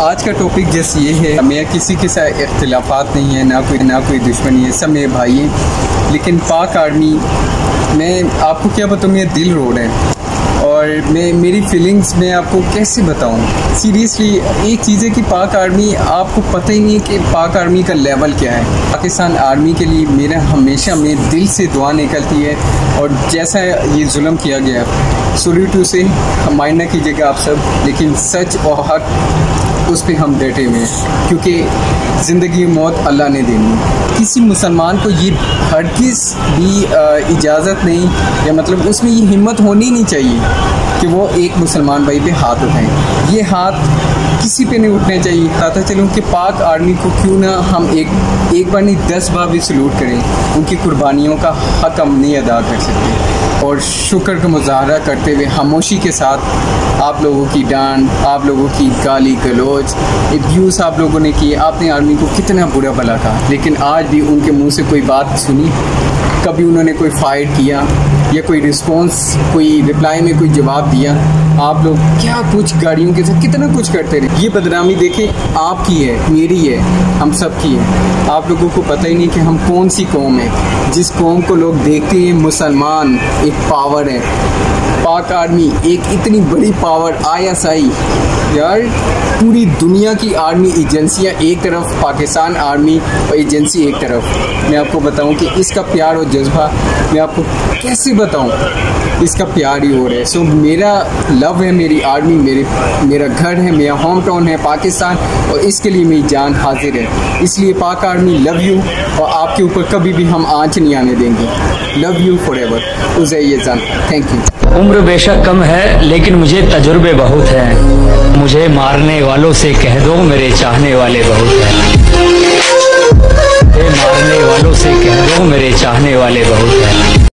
آج کا ٹاپک جیسے یہ ہے، میں کسی کے ساتھ اختلافات نہیں ہیں، نہ کوئی دشمنی ہے، سب میرے بھائی ہیں، لیکن پاک آرمی میں آپ کو کیا بتاؤں، میرا دل رو رہا ہے اور میری فیلنگز میں آپ کو کیسے بتاؤں۔ سیریسلی ایک چیز ہے کہ پاک آرمی، آپ کو پتہ ہی نہیں کہ پاک آرمی کا لیول کیا ہے۔ پاکستان آرمی کے لیے میرا ہمیشہ میں دل سے دعا نکلتی ہے، اور جیسا یہ ظلم کیا گیا، سوری ٹو سے مائنڈ نہ کیجیے گا آپ سب، لیکن سچ اور حق اس پہ ہم ڈٹے ہوئے ہیں، کیونکہ زندگی موت اللہ نے دینی۔ کسی مسلمان کو یہ ہرگز بھی اجازت نہیں، یا مطلب اس میں یہ ہمت ہونی نہیں چاہیے کہ وہ ایک مسلمان بھائی پہ ہاتھ اٹھائیں۔ یہ ہاتھ کسی پہ نہیں اٹھنے چاہیے۔ بتاتا چلوں کہ پاک آرمی کو کیوں نہ ہم ایک بار نہیں 10 بار بھی سلوٹ کریں، ان کی قربانیوں کا حق ہم نہیں ادا کر سکتے، اور شکر کا مظاہرہ کرتے ہوئے خاموشی کے ساتھ آپ لوگوں کی ڈانٹ، آپ لوگوں کی گالی گلوچ، ابیوز آپ لوگوں نے کی، آپ نے آرمی کو کتنا برا بھلا کہا، لیکن آج بھی ان کے منہ سے کوئی بات سنی؟ کبھی انہوں نے کوئی فائٹ کیا یا کوئی رسپانس، کوئی رپلائی میں کوئی جواب دیا؟ آپ لوگ کیا کچھ گاڑیوں کے ساتھ کتنا کچھ کرتے رہے۔ یہ بدنامی دیکھیں، آپ کی ہے، میری ہے، ہم سب کی ہے۔ آپ لوگوں کو پتہ ہی نہیں کہ ہم کون سی قوم ہے، جس قوم کو لوگ دیکھتے ہیں مسلمان ایک پاور ہے۔ پاک آرمی ایک اتنی بڑی پاور، ISI یار، پوری دنیا کی آرمی ایجنسیاں ایک طرف، پاکستان آرمی اور ایجنسی ایک طرف۔ میں آپ کو بتاؤں کہ اس کا پیار اور جذبہ میں آپ کو کیسے بتاؤں، اس کا پیار ہی ہو رہا ہے۔ سو میرا لو ہے میری آرمی، میرا گھر ہے، میرا ہوم ٹاؤن ہے پاکستان، اور اس کے لیے میری جان حاضر ہے۔ اس لیے پاک آرمی لو یو، اور آپ کے اوپر کبھی بھی ہم آنچ نہیں آنے دیں گے۔ لو یو فار ایور، عزیز جان، تھینک یو۔ عمر بے شک کم ہے لیکن مجھے تجربے بہت ہیں، مجھے مارنے والوں سے کہہ دو میرے چاہنے والے بہت ہیں، مجھے مارنے والوں سے کہہ دو میرے چاہنے والے بہت ہیں۔